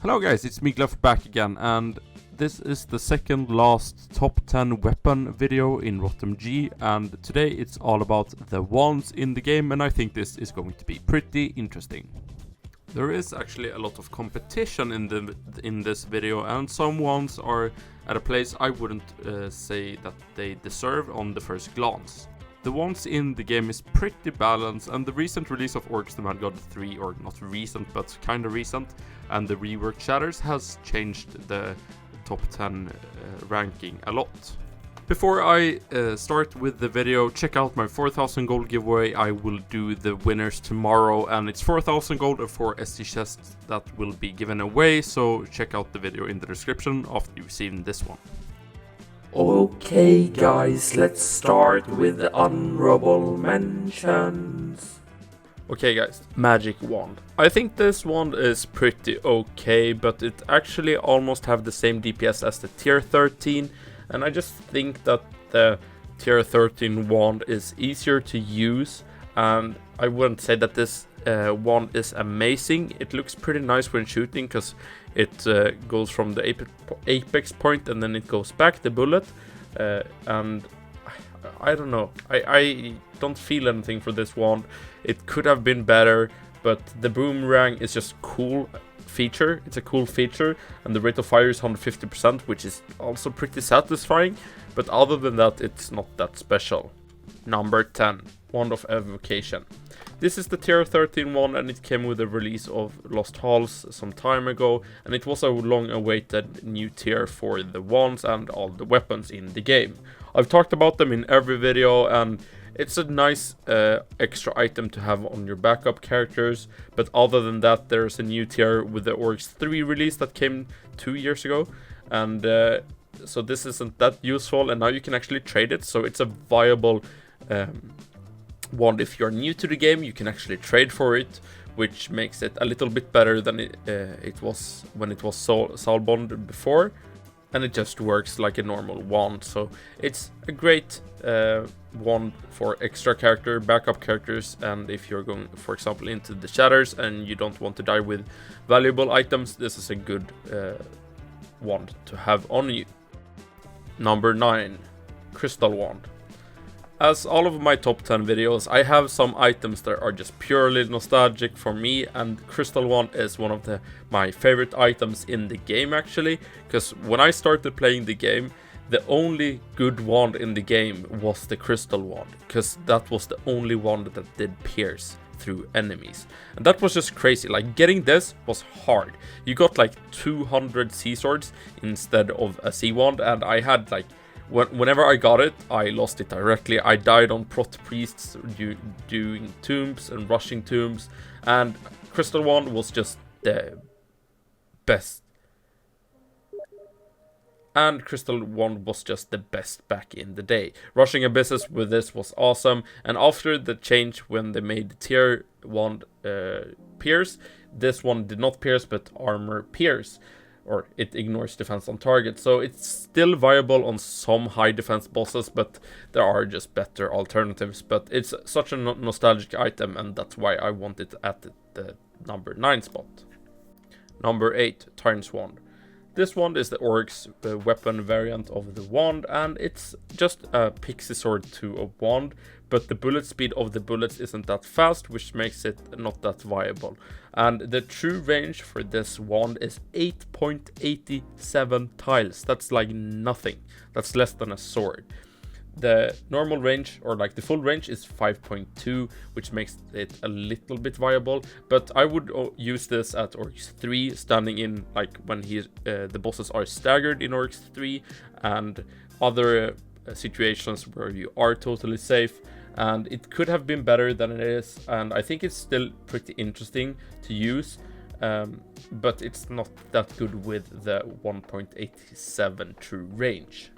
Hello guys, it's me Gleff back again, and this is the second last top 10 weapon video in RotMG, and today it's all about the wands in the game, and I think this is going to be pretty interesting. There is actually a lot of competition in this video, and some wands are at a place I wouldn't say that they deserve on the first glance. The wands in the game is pretty balanced, and the recent release of Oryx the Mad God 3, or not recent but kinda recent, and the reworked shatters has changed the top 10 ranking a lot. Before I start with the video, check out my 4000 gold giveaway. I will do the winners tomorrow, and it's 4000 gold and 4 SC chests that will be given away, so check out the video in the description after you've seen this one. Okay guys, let's start with the honorable mentions. Okay guys, magic wand. I think this wand is pretty okay, but it actually almost have the same DPS as the tier 13, and I just think that the tier 13 wand is easier to use, and I wouldn't say that this wand is amazing. It looks pretty nice when shooting because it goes from the apex point and then it goes back, the bullet, and I don't know, I don't feel anything for this wand. It could have been better, but the boomerang is just cool feature. It's a cool feature, and the rate of fire is 150%, which is also pretty satisfying, but other than that it's not that special. Number 10, Wand of Vocation. This is the tier 13 one, and it came with the release of Lost Halls some time ago, and it was a long awaited new tier for the wands and all the weapons in the game. I've talked about them in every video, and it's a nice extra item to have on your backup characters, but other than that there's a new tier with the Oryx 3 release that came 2 years ago, and so this isn't that useful, and now you can actually trade it, so it's a viable wand. If you're new to the game, you can actually trade for it, which makes it a little bit better than it was when it was soulbound before, and it just works like a normal wand. So it's a great wand for extra character, backup characters, and if you're going, for example, into the shatters and you don't want to die with valuable items, this is a good wand to have on you. Number 9, Crystal Wand. As all of my top 10 videos, I have some items that are just purely nostalgic for me, and Crystal Wand is one of my favorite items in the game actually, because when I started playing the game, the only good wand in the game was the Crystal Wand, because that was the only wand that did pierce through enemies, and that was just crazy. Like, getting this was hard. You got like 200 sea swords instead of a sea wand, and I had like, whenever I got it, I lost it directly. I died on prot priests doing tombs and rushing tombs, and Crystal Wand was just the best. And Crystal Wand was just the best back in the day. Rushing abysses with this was awesome, and after the change when they made the tier wand pierce, this one did not pierce but armor pierce, or it ignores defense on target. So it's still viable on some high defense bosses, but there are just better alternatives. But it's such a nostalgic item, and that's why I want it at the number 9 spot. Number 8, Tyrant's Wand. This wand is the Oryx weapon variant of the wand, and it's just a pixie sword to a wand, but the bullet speed of the bullets isn't that fast, which makes it not that viable. And the true range for this wand is 8.87 tiles. That's like nothing. That's less than a sword. The normal range, or like the full range, is 5.2, which makes it a little bit viable, but I would use this at Oryx 3, standing in like when the bosses are staggered in Oryx 3, and other situations where you are totally safe. And it could have been better than it is, and I think it's still pretty interesting to use, but it's not that good with the 1.87 true range.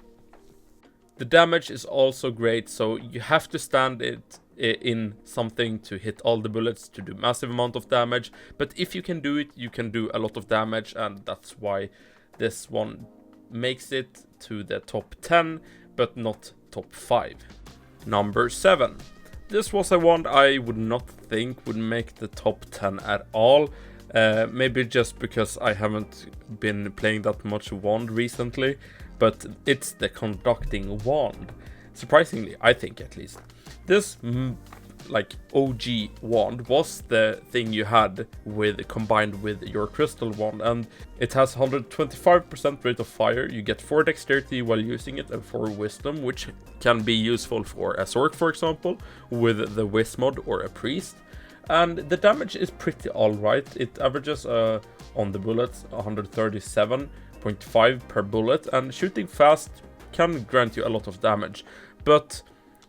The damage is also great, so you have to stand it in something to hit all the bullets to do massive amount of damage, but if you can do it, you can do a lot of damage, and that's why this one makes it to the top 10 but not top 5. Number 7. This was a wand I would not think would make the top 10 at all. Maybe just because I haven't been playing that much wand recently, but it's the conducting wand. Surprisingly, I think at least. This like OG wand was the thing you had with combined with your crystal wand, and it has 125% rate of fire. You get 4 dexterity while using it and 4 wisdom, which can be useful for a Zork, for example, with the Wiz mod, or a priest. And the damage is pretty alright. It averages on the bullets 137.5 per bullet, and shooting fast can grant you a lot of damage. But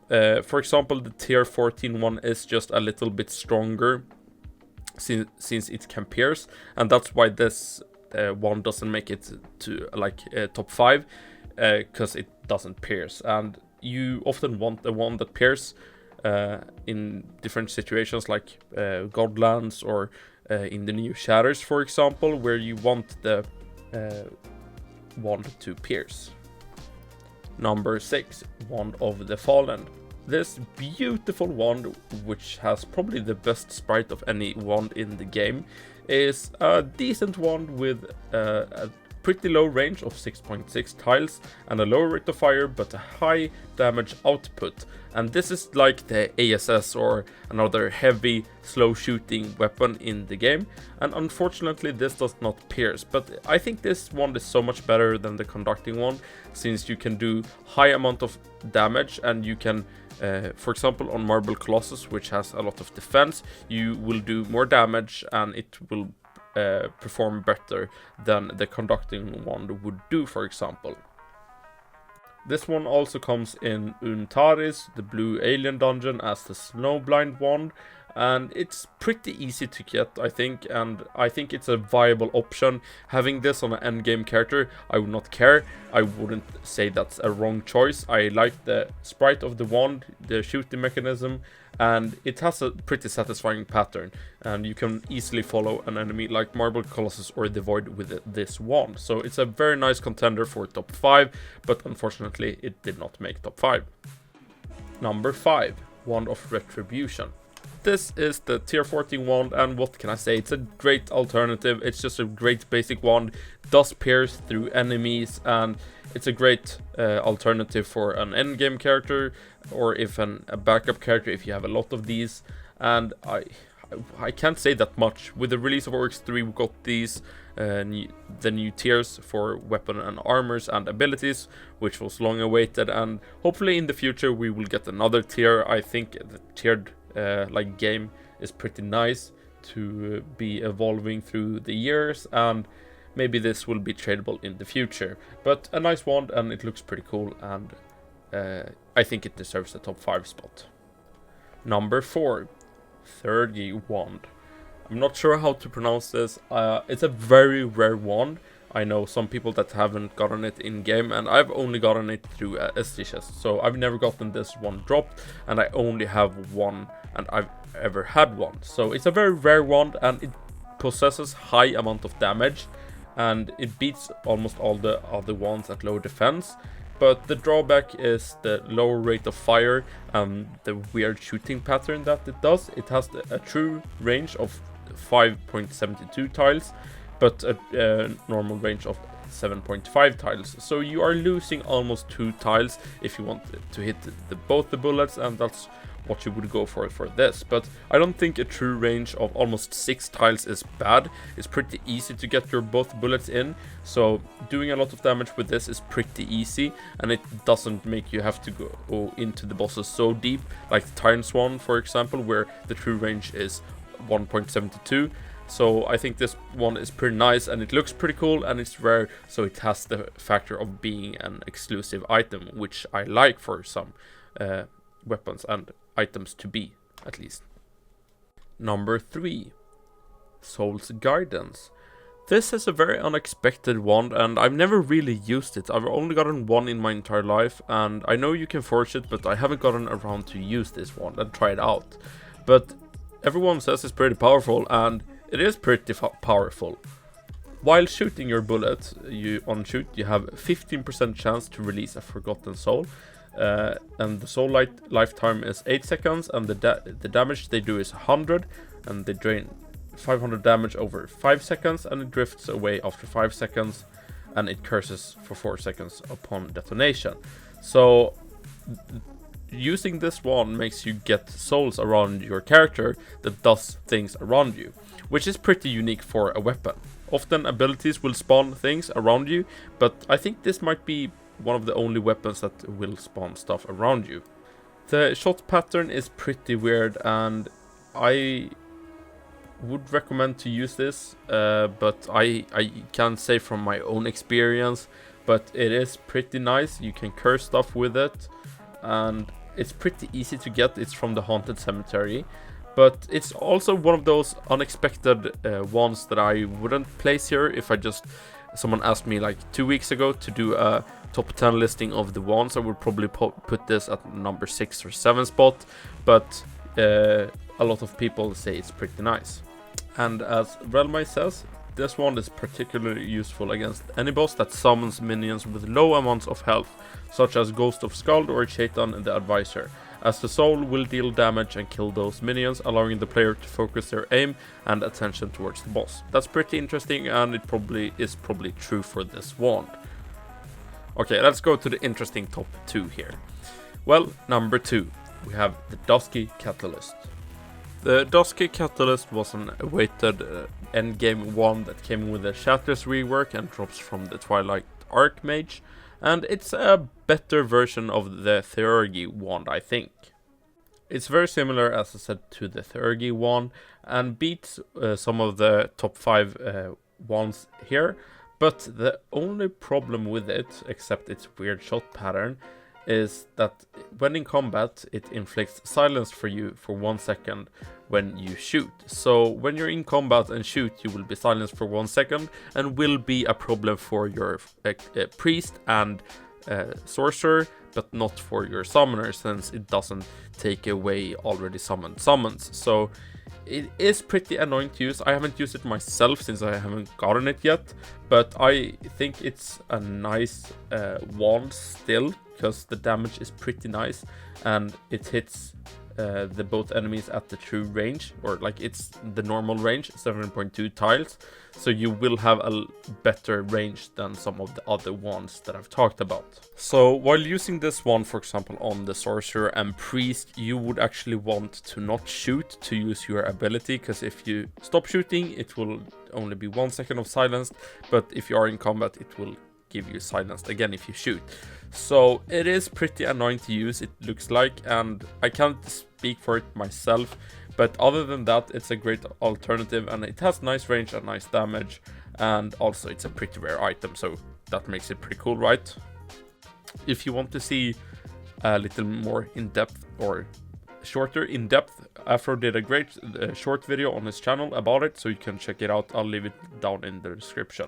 for example, the tier 14 one is just a little bit stronger since it can pierce, and that's why this one doesn't make it to like top 5, because it doesn't pierce. And you often want the one that pierce in different situations, like Godlands or in the new shatters, for example, where you want the wand to pierce. Number 6, Wand of the Fallen. This beautiful wand, which has probably the best sprite of any wand in the game, is a decent wand with a pretty low range of 6.6 tiles and a low rate of fire but a high damage output. And this is like the ASS, or another heavy slow shooting weapon in the game, and unfortunately this does not pierce. But I think this wand is so much better than the conducting one, since you can do high amount of damage, and you can for example on Marble Colossus, which has a lot of defense, you will do more damage and it will perform better than the conducting wand would do, for example. This one also comes in Untaris, the blue alien dungeon, as the Snowblind wand, and it's pretty easy to get, I think, and I think it's a viable option. Having this on an endgame character, I would not care. I wouldn't say that's a wrong choice. I like the sprite of the wand, the shooting mechanism, and it has a pretty satisfying pattern, and you can easily follow an enemy like Marble Colossus or the Void with this wand. So it's a very nice contender for top 5, but unfortunately it did not make top 5. Number 5, Wand of Retribution. This is the tier 14 wand, and what can I say? It's a great alternative. It's just a great basic wand, does pierce through enemies, and it's a great alternative for an endgame character, or if a backup character, if you have a lot of these. And I can't say that much. With the release of Oryx 3, we got these the new tiers for weapon and armors and abilities, which was long awaited, and hopefully in the future we will get another tier. I think the tiered like game is pretty nice to be evolving through the years, and maybe this will be tradable in the future. But a nice wand, and it looks pretty cool, and I think it deserves the top 5 spot. Number 4, Thurgy wand. I'm not sure how to pronounce this. It's a very rare wand. I know some people that haven't gotten it in game, and I've only gotten it through SD chest, so I've never gotten this one dropped, and I only have one, and I've ever had one. So it's a very rare wand, and it possesses high amount of damage, and it beats almost all the other wands at low defense. But the drawback is the lower rate of fire and the weird shooting pattern that it does. It has a true range of 5.72 tiles, but a normal range of 7.5 tiles. So you are losing almost 2 tiles if you want to hit both the bullets, and that's what you would go for this. But I don't think a true range of almost 6 tiles is bad. It's pretty easy to get your both bullets in, so doing a lot of damage with this is pretty easy, and it doesn't make you have to go into the bosses so deep, like the Tyrant Swan, for example, where the true range is 1.72. So I think this one is pretty nice, and it looks pretty cool, and it's rare, so it has the factor of being an exclusive item, which I like for some weapons and items to be, at least. Number 3, Soul's Guidance. This is a very unexpected wand, and I've never really used it. I've only gotten one in my entire life, and I know you can forge it, but I haven't gotten around to use this wand and try it out. But everyone says it's pretty powerful, and it is pretty powerful. While shooting your bullet, on shoot, you have 15% chance to release a Forgotten Soul, and the soul lifetime is 8 seconds, and the damage they do is 100, and they drain 500 damage over 5 seconds, and it drifts away after 5 seconds, and it curses for 4 seconds upon detonation. So using this wand makes you get souls around your character that does things around you, which is pretty unique for a weapon. Often abilities will spawn things around you, but I think this might be one of the only weapons that will spawn stuff around you. The shot pattern is pretty weird, and I would recommend to use this, but I can't say from my own experience, but it is pretty nice. You can curse stuff with it, and it's pretty easy to get. It's from the Haunted Cemetery, but it's also one of those unexpected ones that I wouldn't place here if someone asked me like 2 weeks ago to do a top 10 listing of the wands. I would probably put this at number 6 or 7 spot, but a lot of people say it's pretty nice. And as Relmai says, this wand is particularly useful against any boss that summons minions with low amounts of health, such as Ghost of Skald or Shaitan the Advisor, as the soul will deal damage and kill those minions, allowing the player to focus their aim and attention towards the boss. That's pretty interesting, and it is probably true for this wand. Okay, let's go to the interesting top 2 here. Well, number 2, we have the Dusky Catalyst. The Dusky Catalyst was an awaited endgame wand that came with a Shatters rework and drops from the Twilight Archmage, and it's a better version of the Theurgy wand, I think. It's very similar, as I said, to the Theurgy wand, and beats some of the top 5 wands here, but the only problem with it, except its weird shot pattern, is that when in combat it inflicts silence for you for 1 second when you shoot. So when you're in combat and shoot, you will be silenced for 1 second, and will be a problem for your priest and sorcerer, but not for your summoner, since it doesn't take away already summoned summons. So it is pretty annoying to use. I haven't used it myself since I haven't gotten it yet, but I think it's a nice wand still, because the damage is pretty nice, and it hits the both enemies at the true range, or like it's the normal range, 7.2 tiles, so you will have a better range than some of the other wands that I've talked about. So while using this one, for example, on the sorcerer and priest, you would actually want to not shoot to use your ability, because if you stop shooting, it will only be 1 second of silence, but if you are in combat, it will give you silenced again if you shoot. So it is pretty annoying to use, it looks like, and I can't speak for it myself, but other than that, it's a great alternative, and it has nice range and nice damage, and also it's a pretty rare item, so that makes it pretty cool, right? If you want to see a little more in-depth, or shorter in-depth, Afro did a great short video on his channel about it, so you can check it out. I'll leave it down in the description.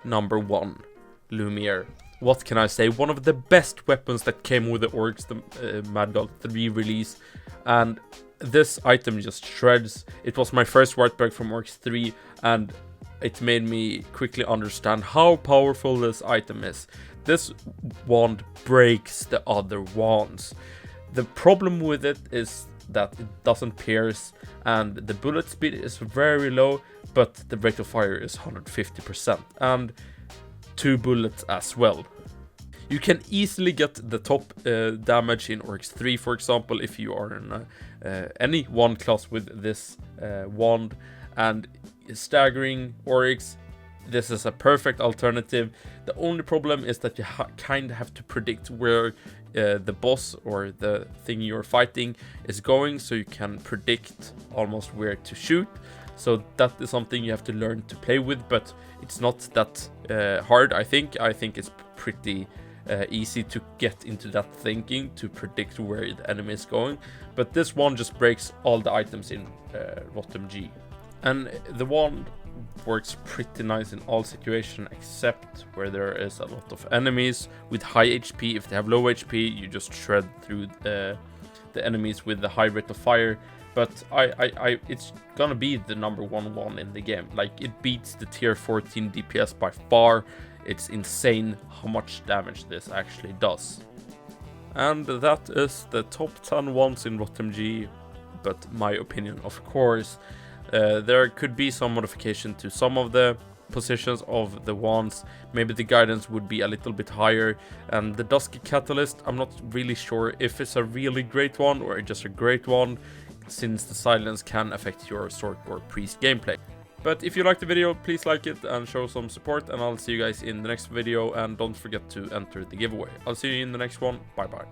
Number 1, Lumiere. What can I say? One of the best weapons that came with the Oryx, the Mad God 3 release, and this item just shreds. It was my first white bag from Oryx 3, and it made me quickly understand how powerful this item is. This wand breaks the other wands. The problem with it is that it doesn't pierce, and the bullet speed is very low, but the rate of fire is 150%, and 2 bullets as well. You can easily get the top damage in Oryx 3, for example, if you are in any wand class with this wand, and staggering Oryx, this is a perfect alternative. The only problem is that you kind of have to predict where the boss or the thing you're fighting is going, so you can predict almost where to shoot. So that is something you have to learn to play with, but it's not that hard, I think. I think it's pretty easy to get into that thinking to predict where the enemy is going. But this one just breaks all the items in RotMG. And the wand works pretty nice in all situations, except where there is a lot of enemies with high HP. If they have low HP, you just shred through the enemies with the high rate of fire. But it's gonna be the number 1 wand in the game. Like, it beats the tier 14 DPS by far. It's insane how much damage this actually does. And that is the top 10 wands in RotMG, but my opinion, of course. There could be some modification to some of the positions of the wands. Maybe the guidance would be a little bit higher, and the Dusky catalyst, I'm not really sure if it's a really great one or just a great one, since the silence can affect your sword or priest gameplay. But if you liked the video, please like it and show some support, and I'll see you guys in the next video, and don't forget to enter the giveaway. I'll see you in the next one. Bye bye.